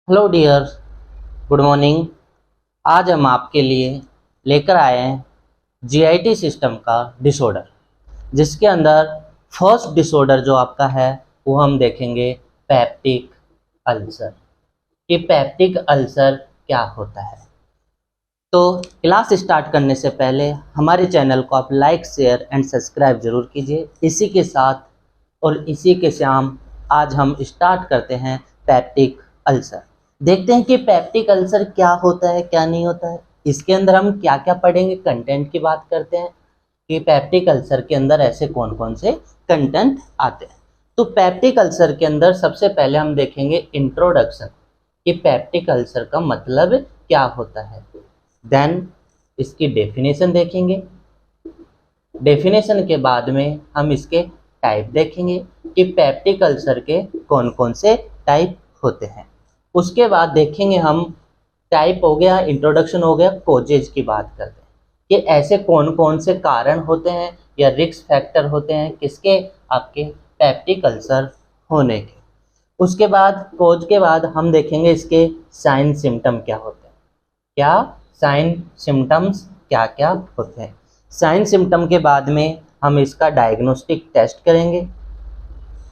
Hello dear, good morning. आज हम आपके लिए लेकर आए हैं जीआईटी सिस्टम का डिसऑर्डर, जिसके अंदर फर्स्ट डिसऑर्डर जो आपका है वो हम देखेंगे पेप्टिक अल्सर। ये पेप्टिक अल्सर क्या होता है? तो क्लास स्टार्ट करने से पहले हमारे चैनल को आप लाइक, शेयर एंड सब्सक्राइब जरूर कीजिए। इसी के साथ और इसी के साथ आज हम स्टार्ट करते हैं पेप्टिक अल्सर। देखते हैं कि पेप्टिक अल्सर क्या होता है, क्या नहीं होता है। इसके अंदर हम क्या क्या पढ़ेंगे, कंटेंट की बात करते हैं कि पेप्टिक अल्सर के अंदर ऐसे कौन कौन से कंटेंट आते हैं। तो पेप्टिक अल्सर के अंदर सबसे पहले हम देखेंगे इंट्रोडक्शन कि पेप्टिक अल्सर का मतलब क्या होता है। देन इसकी डेफिनेशन देखेंगे। डेफिनेशन के बाद में हम इसके टाइप देखेंगे कि पेप्टिक अल्सर के कौन कौन से टाइप होते हैं। उसके बाद देखेंगे हम, टाइप हो गया, इंट्रोडक्शन हो गया, कोजेज की बात करते हैं कि ऐसे कौन कौन से कारण होते हैं या रिस्क फैक्टर होते हैं किसके, आपके पेप्टिक अल्सर होने के। उसके बाद कोज के बाद हम देखेंगे इसके साइन सिम्टम क्या होते हैं। क्या साइन सिम्टम्स क्या क्या होते हैं। साइन सिम्टम के बाद में हम इसका डायग्नोस्टिक टेस्ट करेंगे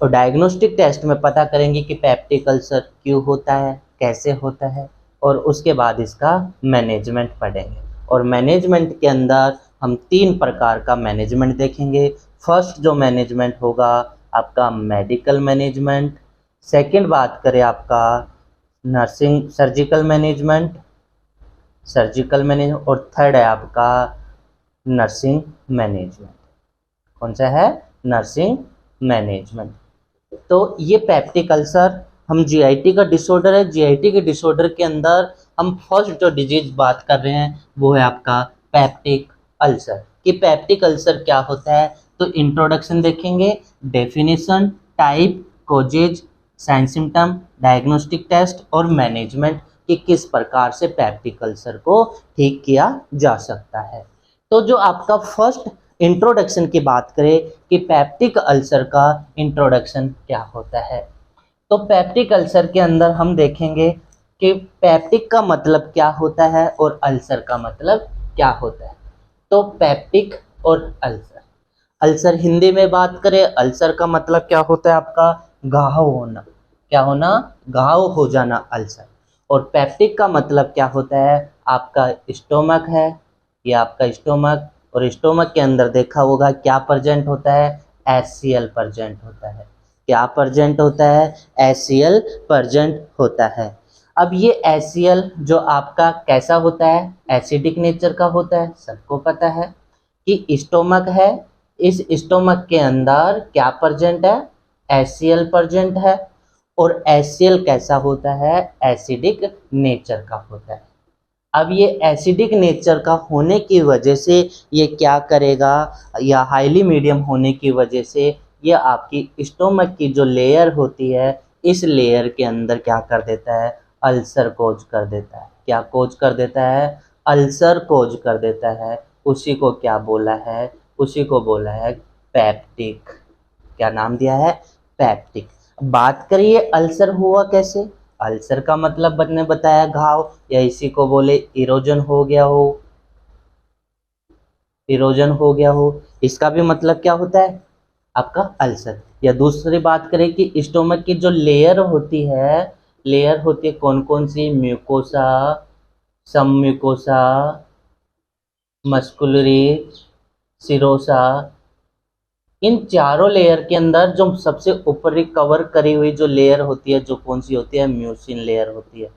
और डायग्नोस्टिक टेस्ट में पता करेंगे कि पेप्टिक अल्सर क्यों होता है, कैसे होता है, और उसके बाद इसका मैनेजमेंट पढ़ेंगे। और मैनेजमेंट के अंदर हम 3 प्रकार का मैनेजमेंट देखेंगे। फर्स्ट जो मैनेजमेंट होगा आपका मेडिकल मैनेजमेंट, सेकंड बात करें आपका नर्सिंग सर्जिकल मैनेजमेंट, और थर्ड है आपका नर्सिंग मैनेजमेंट। कौन सा है? Nursing management. तो ये पेप्टिक अल्सर हम जीआईटी का डिसऑर्डर है। जीआईटी के डिसऑर्डर के अंदर हम फर्स्ट जो डिजीज बात कर रहे हैं वो है आपका पेप्टिक अल्सर। कि पेप्टिक अल्सर क्या होता है, तो इंट्रोडक्शन देखेंगे, definition, type, causes, sign symptom, diagnostic test और मैनेजमेंट कि किस प्रकार से पेप्टिक अल्सर को ठीक किया जा सकता है। तो जो आपका फर्स्ट इंट्रोडक्शन की बात करें कि पेप्टिक अल्सर का इंट्रोडक्शन क्या होता है, तो पेप्टिक अल्सर के अंदर हम देखेंगे कि पेप्टिक का मतलब क्या होता है और अल्सर का मतलब क्या होता है। तो पेप्टिक और अल्सर, अल्सर हिंदी में बात करें, अल्सर का मतलब क्या होता है आपका घाव होना। क्या होना? घाव हो जाना अल्सर। और पेप्टिक का मतलब क्या होता है, आपका स्टोमक है, ये आपका स्टोमक, और स्टोमक के अंदर देखा होगा क्या प्रेजेंट होता है, एचसीएल प्रेजेंट होता है। क्या प्रेजेंट होता है? एचसीएल प्रेजेंट होता है। अब ये एचसीएल जो आपका कैसा होता है, एसिडिक नेचर का होता है। सबको पता है कि स्टोमक है, इस स्टोमक के अंदर क्या प्रेजेंट है, एचसीएल प्रेजेंट है। और एचसीएल कैसा होता है, एसिडिक नेचर का होता है। अब ये एसिडिक नेचर का होने की वजह से ये क्या करेगा, या हाईली मीडियम होने की वजह से ये आपकी स्टोमक की जो लेयर होती है, इस लेयर के अंदर क्या कर देता है, अल्सर कोज कर देता है। क्या कोज कर देता है? अल्सर कोज कर देता है। उसी को क्या बोला है? उसी को बोला है पेप्टिक। क्या नाम दिया है? पेप्टिक। बात करिए अल्सर हुआ कैसे। अल्सर का मतलब ने बताया घाव, या इसी को बोले इरोजन हो गया हो, इरोजन हो गया हो। इसका भी मतलब क्या होता है आपका अल्सर। या दूसरी बात करें कि स्टोमक की जो लेयर होती है, लेयर होती है कौन कौन सी, म्यूकोसा, सब म्यूकोसा, मस्कुलरी, सिरोसा। इन चारों लेयर के अंदर जो सबसे ऊपरी कवर करी हुई जो लेयर होती है, जो कौन सी होती है, म्यूसिन लेयर होती है।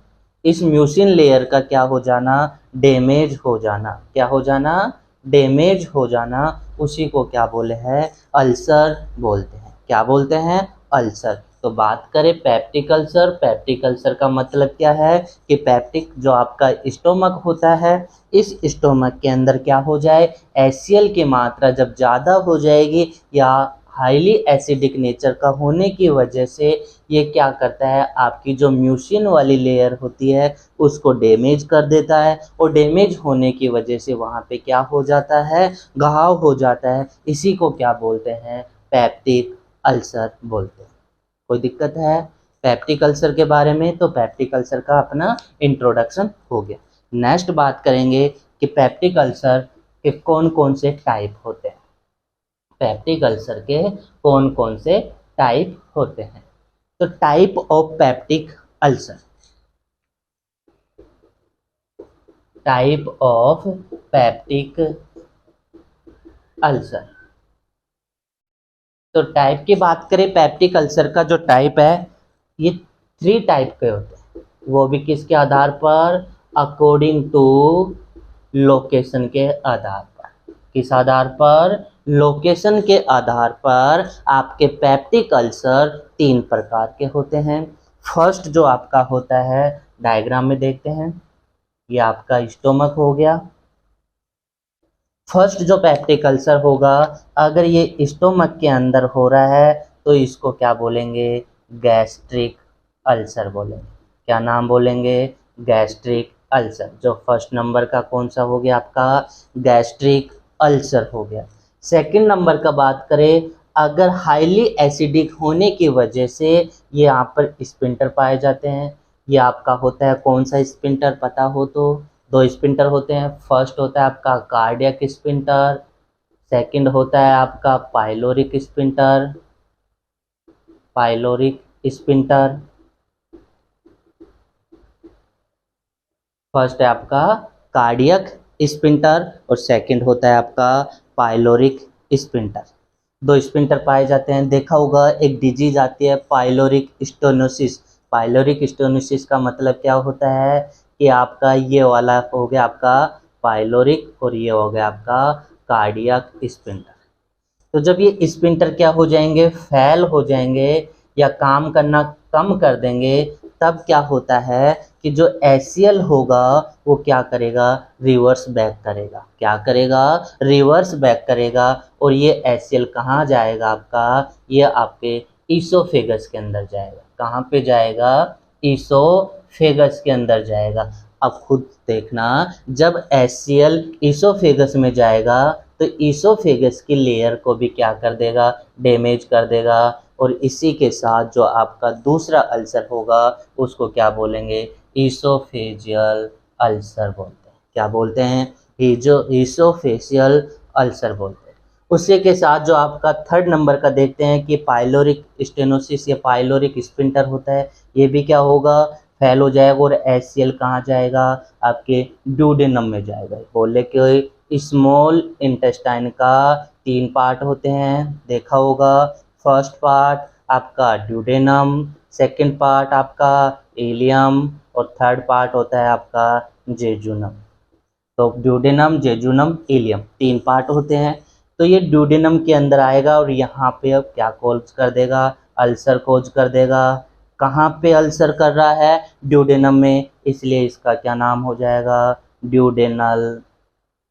इस म्यूसिन लेयर का क्या हो जाना, डैमेज हो जाना। क्या हो जाना? डैमेज हो जाना। उसी को क्या बोले हैं, अल्सर बोलते हैं। क्या बोलते हैं? अल्सर। तो बात करें पेप्टिक अल्सर, पेप्टिक अल्सर का मतलब क्या है कि पेप्टिक जो आपका स्टोमक होता है, इस स्टोमक के अंदर क्या हो जाए, एचसीएल की मात्रा जब ज़्यादा हो जाएगी या हाईली एसिडिक नेचर का होने की वजह से ये क्या करता है, आपकी जो म्यूसिन वाली लेयर होती है उसको डैमेज कर देता है। और डैमेज होने की वजह से वहाँ पे क्या हो जाता है, घाव हो जाता है। इसी को क्या बोलते हैं, पेप्टिक अल्सर बोलते हैं। कोई दिक्कत है? पेप्टिक अल्सर के बारे में, तो पेप्टिक अल्सर का अपना इंट्रोडक्शन हो गया। नेक्स्ट बात करेंगे कि पेप्टिक अल्सर के कौन कौन से टाइप होते हैं। पेप्टिक अल्सर के कौन कौन से टाइप होते हैं। तो type of peptic ulcer, type of peptic ulcer. तो टाइप की बात करें, पेप्टिक अल्सर का जो टाइप है ये 3 टाइप के होते हैं, वो भी किसके आधार पर, अकॉर्डिंग टू लोकेशन के आधार पर। किस आधार पर, लोकेशन के आधार पर आपके पेप्टिक अल्सर 3 प्रकार के होते हैं। फर्स्ट जो आपका होता है, डायग्राम में देखते हैं, ये आपका स्टोमक हो गया। फर्स्ट जो पेप्टिक अल्सर होगा, अगर ये स्टोमक के अंदर हो रहा है तो इसको क्या बोलेंगे, गैस्ट्रिक अल्सर बोलेंगे। क्या नाम बोलेंगे, गैस्ट्रिक अल्सर। जो फर्स्ट नंबर का कौन सा हो गया आपका, गैस्ट्रिक अल्सर हो गया। सेकंड नंबर का बात करें, अगर हाईली एसिडिक होने की वजह से ये यहाँ पर स्पिंटर पाए जाते हैं। ये आपका होता है कौन सा स्पिंटर, पता हो तो, 2 स्पिंटर होते हैं। फर्स्ट होता है आपका कार्डियक स्पिंटर, सेकंड होता है आपका pyloric sphincter, pyloric sphincter. First है आपका कार्डियक स्पिंटर और सेकंड होता है आपका पाइलोरिक स्पिंटर। 2 स्पिंटर पाए जाते हैं। देखा होगा एक डिजीज आती है पाइलोरिक स्टेनोसिस। पाइलोरिक स्टेनोसिस का मतलब क्या होता है कि आपका ये वाला हो गया आपका पाइलोरिक और ये हो गया आपका कार्डियक स्पिंटर। तो जब ये स्पिंटर क्या हो जाएंगे, फेल हो जाएंगे या काम करना कम कर देंगे, तब क्या होता है कि जो एसियल होगा वो क्या करेगा, रिवर्स बैक करेगा। क्या करेगा, रिवर्स बैक करेगा। और ये एसियल कहाँ जाएगा आपका, ये आपके ईसोफेगस के अंदर जाएगा। कहाँ पे जाएगा, ईसोफेगस के अंदर जाएगा। अब खुद देखना, जब एसियल ईसोफेगस में जाएगा तो ईसोफेगस की लेयर को भी क्या कर देगा, डैमेज कर देगा। और इसी के साथ जो आपका दूसरा अल्सर होगा उसको क्या बोलेंगे, ईसोफेजियल अल्सर बोलते हैं। क्या बोलते हैं, ईसोफेजियल अल्सर बोलते हैं। उसी के साथ जो आपका थर्ड नंबर का देखते हैं कि पाइलोरिक स्टेनोसिस या पाइलोरिक स्पिंटर होता है, ये भी क्या होगा, फेल हो जाएगा और एसियल कहाँ जाएगा, आपके ड्यूडेनम में जाएगा। बोले कि स्मॉल इंटेस्टाइन का 3 पार्ट होते हैं, देखा होगा। फर्स्ट पार्ट आपका ड्यूडेनम, सेकंड पार्ट आपका इलियम और थर्ड पार्ट होता है आपका जेजुनम। तो ड्यूडेनम, जेजुनम, इलियम 3 पार्ट होते हैं। तो ये ड्यूडेनम के अंदर आएगा और यहाँ पे अब क्या कोज कर देगा, अल्सर कोज कर देगा। कहाँ पे अल्सर कर रहा है, ड्यूडेनम में, इसलिए इसका क्या नाम हो जाएगा, ड्यूडेनल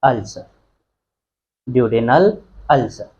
अल्सर। Duodenal ulcer.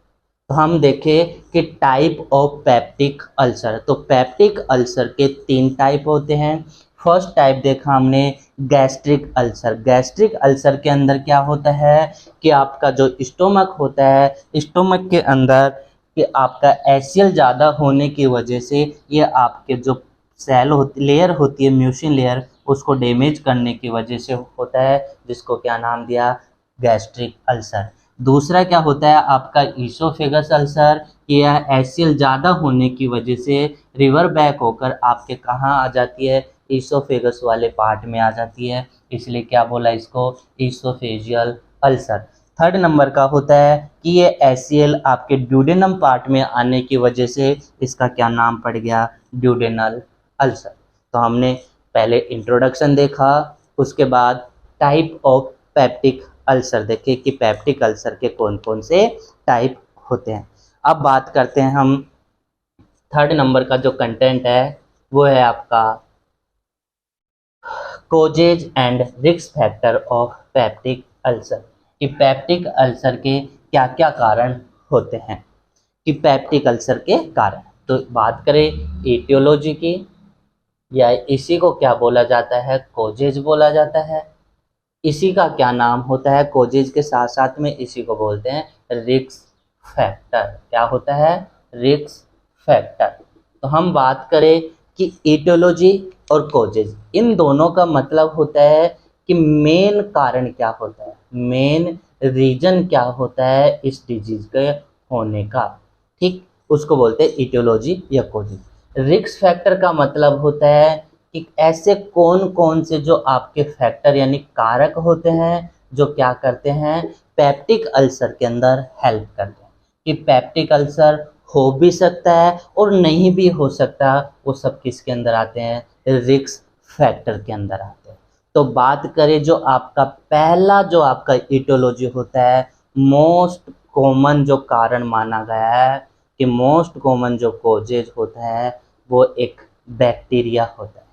तो हम देखें कि टाइप ऑफ पेप्टिक अल्सर। तो पेप्टिक अल्सर के 3 टाइप होते हैं। फर्स्ट टाइप देखा हमने, गैस्ट्रिक अल्सर। गैस्ट्रिक अल्सर के अंदर क्या होता है कि आपका जो स्टोमक होता है, स्टोमक के अंदर कि आपका एसियल ज़्यादा होने की वजह से ये आपके जो सेल होती, लेयर होती है, म्यूसिन लेयर, उसको डैमेज करने की वजह से होता है, जिसको क्या नाम दिया, गैस्ट्रिक अल्सर। दूसरा क्या होता है आपका ईसोफेगस अल्सर, यह एसियल ज़्यादा होने की वजह से रिवर बैक होकर आपके कहाँ आ जाती है, ईसोफेगस वाले पार्ट में आ जाती है, इसलिए क्या बोला इसको, ईसोफेजियल अल्सर। थर्ड नंबर का होता है कि ये एसियल आपके ड्यूडेनम पार्ट में आने की वजह से इसका क्या नाम पड़ गया, ड्यूडेनल अल्सर। तो हमने पहले इंट्रोडक्शन देखा, उसके बाद टाइप ऑफ पेप्टिक अल्सर देखे कि पेप्टिक अल्सर के कौन कौन से टाइप होते हैं। अब बात करते हैं हम, थर्ड नंबर का जो कंटेंट है वो है आपका causes and risk factor of peptic ulcer. कि पेप्टिक अल्सर के क्या क्या कारण होते हैं, कि पेप्टिक अल्सर के कारण। तो बात करें एटियोलॉजी की, या इसी को क्या बोला जाता है, कोजेज बोला जाता है। इसी का क्या नाम होता है, कोजेज के साथ साथ में इसी को बोलते हैं रिस्क फैक्टर। क्या होता है, रिस्क फैक्टर। तो हम बात करें कि ईटियोलॉजी और कोजेज इन दोनों का मतलब होता है कि मेन कारण क्या होता है, मेन रीजन क्या होता है इस डिजीज के होने का, ठीक, उसको बोलते हैं ईटियोलॉजी या कोजेज। रिस्क फैक्टर का मतलब होता है कि ऐसे कौन कौन से जो आपके फैक्टर यानी कारक होते हैं जो क्या करते हैं, पेप्टिक अल्सर के अंदर हेल्प करते हैं। कि पेप्टिक अल्सर हो भी सकता है और नहीं भी हो सकता, वो सब किसके अंदर आते हैं, रिस्क फैक्टर के अंदर आते हैं। तो बात करें जो आपका पहला जो आपका ईटियोलॉजी होता है, मोस्ट कॉमन जो कारण माना गया है कि मोस्ट कॉमन जो कोजेज होता है वो एक बैक्टीरिया होता है।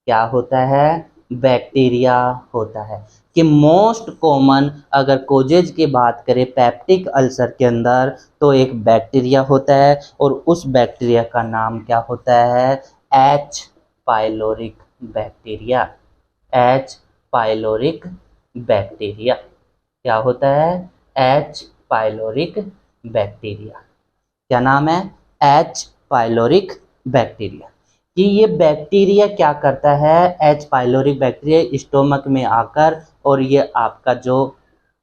क्या होता है, बैक्टीरिया होता है। कि मोस्ट कॉमन अगर कोजेज की बात करें पेप्टिक अल्सर के अंदर तो एक बैक्टीरिया होता है और उस बैक्टीरिया का नाम क्या होता है, H pyloric bacteria. H pyloric bacteria क्या होता है, एच पाइलोरिक बैक्टीरिया। क्या नाम है, एच पाइलोरिक बैक्टीरिया। कि ये बैक्टीरिया क्या करता है, एच पाइलोरिक बैक्टीरिया स्टोमक में आकर और ये आपका जो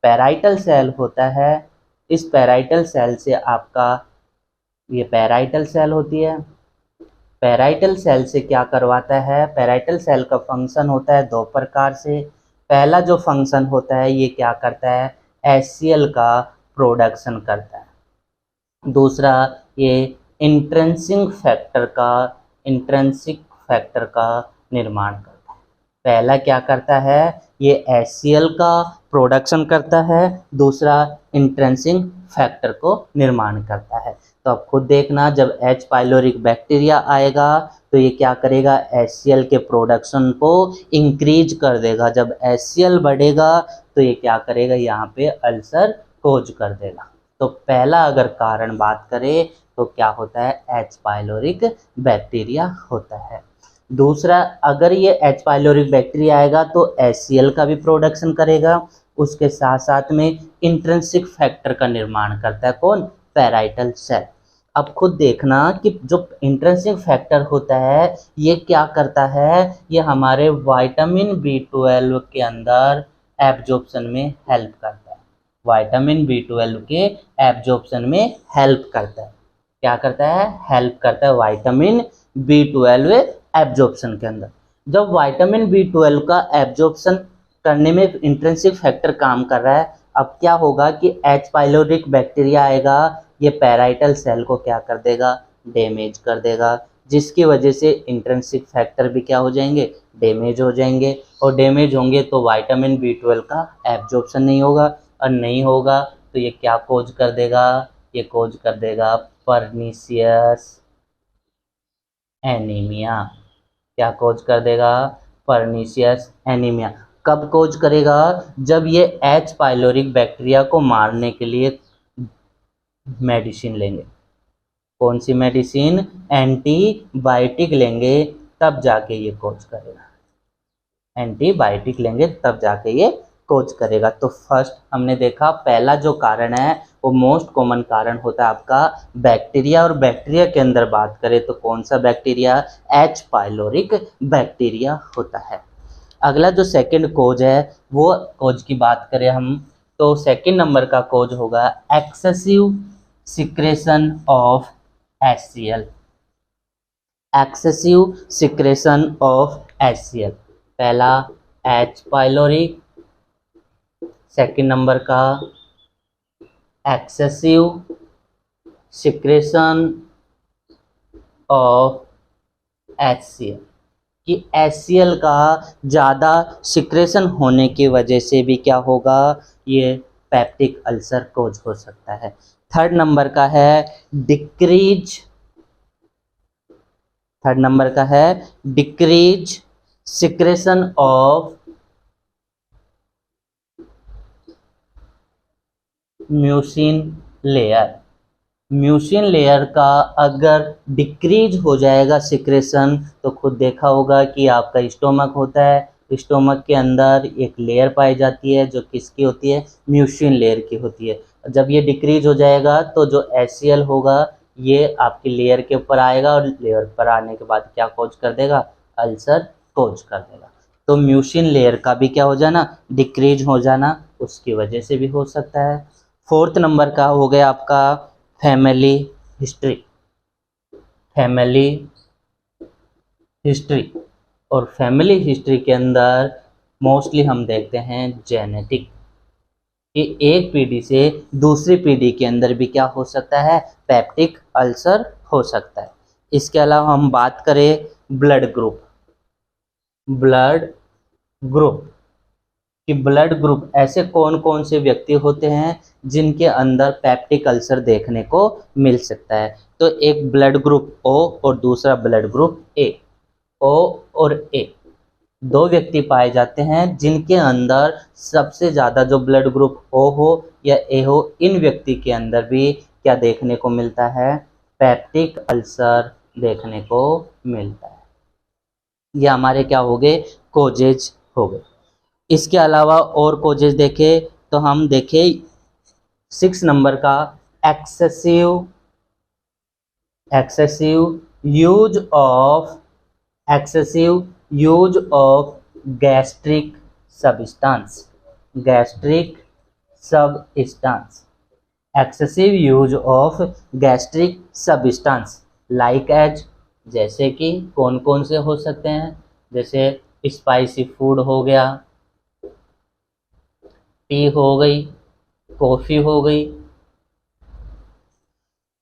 पैराइटल सेल होता है, इस पैराइटल सेल से आपका ये पैराइटल सेल होती है, पैराइटल सेल से क्या करवाता है, पैराइटल सेल का फंक्शन होता है दो प्रकार से। पहला जो फंक्शन होता है ये क्या करता है, HCl का प्रोडक्शन करता है। दूसरा ये इंट्रिंसिक फैक्टर का निर्माण करता है। पहला क्या करता है, ये HCl का प्रोडक्शन करता है, दूसरा इंट्रिंसिक फैक्टर को निर्माण करता है। तो अब खुद देखना, जब एच पाइलोरिक बैक्टीरिया आएगा तो ये क्या करेगा, HCl के प्रोडक्शन को इंक्रीज कर देगा। जब HCl बढ़ेगा तो ये क्या करेगा, यहाँ पे अल्सर कोज कर देगा। तो पहला अगर कारण बात करें तो क्या होता है, एच पाइलोरिक बैक्टीरिया होता है। दूसरा, अगर ये एच पाइलोरिक बैक्टीरिया आएगा तो HCl का भी प्रोडक्शन करेगा, उसके साथ साथ में इंट्रिंसिक फैक्टर का निर्माण करता है। कौन, पैराइटल सेल। अब खुद देखना कि जो इंट्रिंसिक फैक्टर होता है ये क्या करता है, ये हमारे विटामिन B12 के अंदर एब्जॉर्प्शन में हेल्प करता है। विटामिन B12 के एब्जॉर्प्शन में हेल्प करता है। क्या करता है, हेल्प करता है विटामिन B12 एब्जॉर्प्शन के अंदर। जब विटामिन B12 का एब्जॉर्प्शन करने में इंट्रिंसिक फैक्टर काम कर रहा है, अब क्या होगा कि एच पाइलोरिक बैक्टीरिया आएगा, ये पैराइटल सेल को क्या कर देगा, डैमेज कर देगा, जिसकी वजह से इंट्रिंसिक फैक्टर भी क्या हो जाएंगे, डैमेज हो जाएंगे। और डैमेज होंगे तो विटामिन B12 का एब्जॉर्प्शन नहीं होगा, और नहीं होगा तो ये क्या कोज कर देगा, ये कोज कर देगा पर्नीशियस एनीमिया। क्या कोज कर देगा, पर्नीशियस एनीमिया। कब कोज करेगा, जब ये एच पाइलोरिक बैक्टीरिया को मारने के लिए मेडिसिन लेंगे। कौन सी मेडिसिन, एंटीबायोटिक लेंगे, तब जाके ये कोज करेगा। एंटीबायोटिक लेंगे तब जाके ये कोज करेगा। तो फर्स्ट हमने देखा, पहला जो कारण है वो मोस्ट कॉमन कारण होता है आपका बैक्टीरिया। और बैक्टीरिया के अंदर बात करें तो कौन सा बैक्टीरिया, एच पाइलोरिक बैक्टीरिया होता है। अगला जो सेकंड कोज है वो कोज की बात करें हम तो सेकंड नंबर का कोज होगा excessive secretion of HCl। Excessive secretion of HCl, पहला एच पाइलोरिक, सेकंड नंबर का एक्सेसिव सिक्रेशन ऑफ HCl। कि HCl का ज़्यादा सिक्रेशन होने की वजह से भी क्या होगा, ये पेप्टिक अल्सर कोज हो सकता है। थर्ड नंबर का है डिक्रीज, थर्ड नंबर का है decrease secretion of mucin layer. Mucin layer का अगर डिक्रीज हो जाएगा सिक्रेशन तो खुद देखा होगा कि आपका स्टोमक होता है, स्टोमक के अंदर एक लेयर पाई जाती है जो किसकी होती है, म्यूसिन लेयर की होती है। जब ये डिक्रीज हो जाएगा तो जो HCl होगा ये आपकी लेयर के ऊपर आएगा और लेयर पर आने के बाद क्या कॉज कर देगा, अल्सर कॉज कर देगा। तो म्यूसिन लेयर का भी क्या हो जाना, डिक्रीज हो जाना, उसकी वजह से भी हो सकता है। फोर्थ नंबर का हो गया आपका फैमिली हिस्ट्री। फैमिली हिस्ट्री, और फैमिली हिस्ट्री के अंदर मोस्टली हम देखते हैं जेनेटिक, कि एक पीढ़ी से दूसरी पीढ़ी के अंदर भी क्या हो सकता है, पेप्टिक अल्सर हो सकता है। इसके अलावा हम बात करें ब्लड ग्रुप, ब्लड ग्रुप कि ब्लड ग्रुप ऐसे कौन कौन से व्यक्ति होते हैं जिनके अंदर पेप्टिक अल्सर देखने को मिल सकता है। तो एक ब्लड ग्रुप ओ और दूसरा ब्लड ग्रुप ए। ओ और ए दो व्यक्ति पाए जाते हैं जिनके अंदर सबसे ज़्यादा जो ब्लड ग्रुप ओ हो या ए हो, इन व्यक्ति के अंदर भी क्या देखने को मिलता है, पेप्टिक अल्सर देखने को मिलता है। ये हमारे क्या हो गए, कोजेज हो गए। इसके अलावा और कोजेज देखें तो हम देखें 6 नंबर का excessive use of gastric substance, excessive use of gastric substance like as, जैसे कि कौन कौन से हो सकते हैं, जैसे स्पाइसी फूड हो गया, टी हो गई, कॉफ़ी हो गई।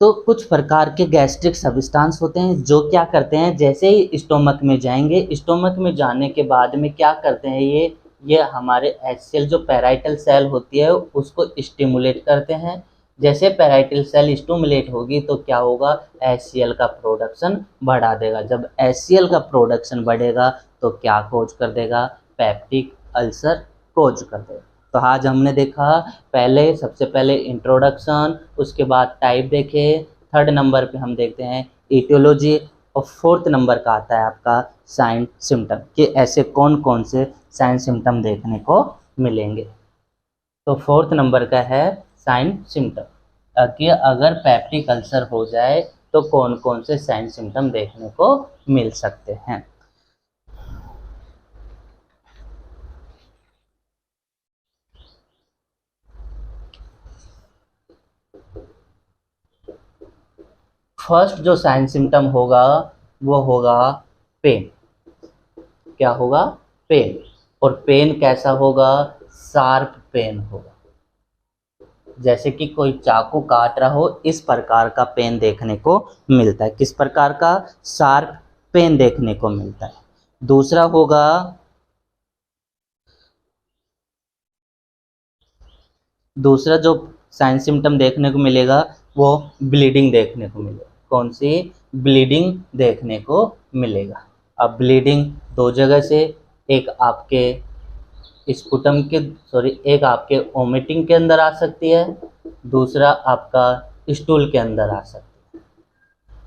तो कुछ प्रकार के गैस्ट्रिक सब्सटेंस होते हैं जो क्या करते हैं, जैसे ही स्टोमक में जाएंगे, स्टोमक में जाने के बाद में क्या करते हैं, ये हमारे एचसीएल जो पैराइटल सेल होती है उसको स्टिमुलेट करते हैं। जैसे पैराइटल सेल स्टिमुलेट होगी तो क्या होगा, एचसीएल का प्रोडक्शन बढ़ा देगा। जब एचसीएल का प्रोडक्शन बढ़ेगा तो क्या कोज कर देगा, पेप्टिक अल्सर कोज कर देगा। तो आज हमने देखा सबसे पहले इंट्रोडक्शन, उसके बाद टाइप देखे, थर्ड नंबर पे हम देखते हैं इटियोलॉजी, और फोर्थ नंबर का आता है आपका साइन सिम्टम, कि ऐसे कौन कौन से साइन सिम्टम देखने को मिलेंगे। तो फोर्थ नंबर का है साइन सिम्टम, कि अगर पेप्टिक अल्सर हो जाए तो कौन कौन से साइन सिम्टम देखने को मिल सकते हैं। फर्स्ट जो साइन सिम्टम होगा वो होगा पेन। क्या होगा, पेन। और पेन कैसा होगा, शार्प पेन होगा, जैसे कि कोई चाकू काट रहा हो, इस प्रकार का पेन देखने को मिलता है। किस प्रकार का, शार्प पेन देखने को मिलता है। दूसरा होगा, दूसरा जो साइन सिम्टम देखने को मिलेगा वो ब्लीडिंग देखने को मिलेगा। कौन सी, ब्लीडिंग देखने को मिलेगा। अब ब्लीडिंग दो जगह से, एक आपके एक आपके वोमिटिंग के अंदर आ सकती है, दूसरा आपका स्टूल के अंदर आ सकती है।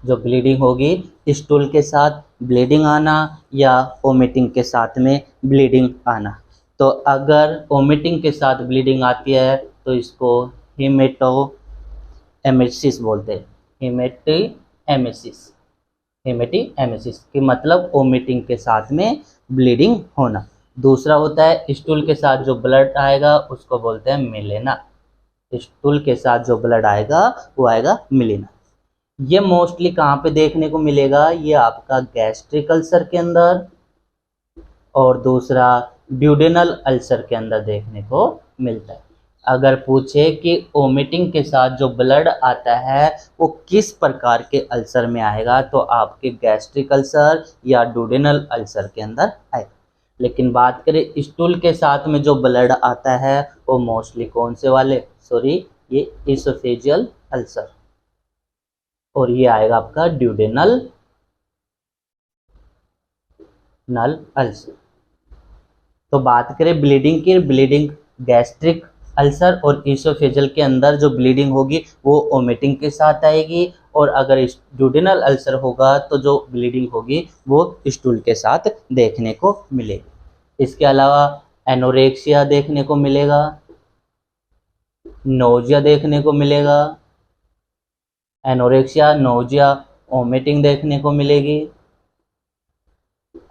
जो ब्लीडिंग होगी, स्टूल के साथ ब्लीडिंग आना या वोमिटिंग के साथ में ब्लीडिंग आना। तो अगर वोमिटिंग के साथ ब्लीडिंग आती है तो इसको हेमेटोएमेसिस बोलते हैं। हेमेटोएमेसिस की मतलब वोमिटिंग के साथ में ब्लीडिंग होना। दूसरा होता है स्टूल के साथ जो ब्लड आएगा उसको बोलते हैं मिलेना। स्टूल के साथ जो ब्लड आएगा वो आएगा मिलेना। ये मोस्टली कहाँ पे देखने को मिलेगा, ये आपका गैस्ट्रिक अल्सर के अंदर और दूसरा ड्यूडेनल अल्सर के अंदर देखने को मिलता है। अगर पूछे कि वोमिटिंग के साथ जो ब्लड आता है वो किस प्रकार के अल्सर में आएगा, तो आपके गैस्ट्रिक अल्सर या ड्यूडेनल अल्सर के अंदर आएगा। लेकिन बात करें स्टूल के साथ में जो ब्लड आता है वो मोस्टली कौन से वाले, ये इसोफेजियल अल्सर, और ये आएगा आपका ड्यूडेनल अल्सर। तो बात करें ब्लीडिंग की, ब्लीडिंग गैस्ट्रिक अल्सर और इसोफेजियल के अंदर जो ब्लीडिंग होगी वो वोमिटिंग के साथ आएगी, और अगर ड्यूडेनल अल्सर होगा तो जो ब्लीडिंग होगी वो स्टूल के साथ देखने को मिलेगी। इसके अलावा एनोरेक्सिया देखने को मिलेगा, नोजिया देखने को मिलेगा, एनोरेक्सिया, नोजिया, वोमिटिंग देखने को मिलेगी।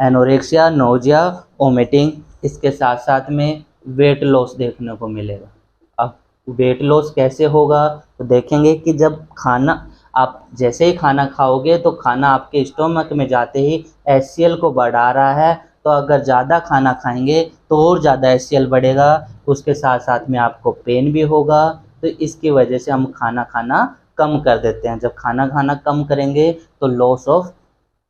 एनोरेक्सिया, नोजिया, वोमिटिंग, इसके साथ साथ में वेट लॉस देखने को मिलेगा। अब वेट लॉस कैसे होगा तो देखेंगे कि जब खाना आप जैसे ही खाना खाओगे तो खाना आपके स्टोमक में जाते ही HCl को बढ़ा रहा है, तो अगर ज़्यादा खाना खाएंगे तो और ज़्यादा HCl बढ़ेगा, उसके साथ साथ में आपको पेन भी होगा। तो इसकी वजह से हम खाना खाना कम कर देते हैं। जब खाना खाना कम करेंगे तो लॉस ऑफ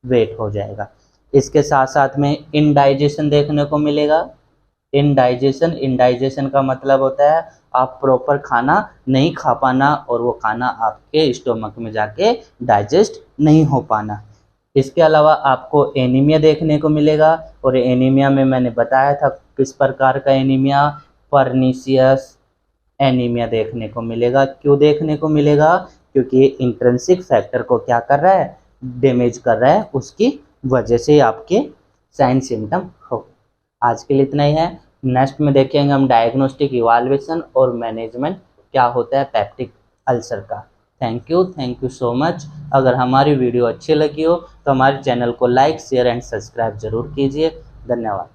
वेट हो जाएगा। इसके साथ साथ में इनडाइजेशन देखने को मिलेगा। इनडाइजेशन का मतलब होता है आप प्रॉपर खाना नहीं खा पाना और वो खाना आपके स्टोमक में जाके डाइजेस्ट नहीं हो पाना। इसके अलावा आपको एनीमिया देखने को मिलेगा, और एनीमिया में मैंने बताया था किस प्रकार का एनीमिया, पर्नीशियस एनीमिया देखने को मिलेगा। क्यों देखने को मिलेगा? क्योंकि ये इंट्रिंसिक फैक्टर को क्या कर रहा है, डैमेज कर रहा है, उसकी वजह से आपके साइन सिम्टम हो। आज के लिए इतना ही है। नेक्स्ट में देखेंगे हम डायग्नोस्टिक, इवाल्युएशन और मैनेजमेंट क्या होता है पेप्टिक अल्सर का। Thank you so much. अगर हमारी वीडियो अच्छी लगी हो तो हमारे चैनल को लाइक, शेयर एंड सब्सक्राइब जरूर कीजिए। धन्यवाद।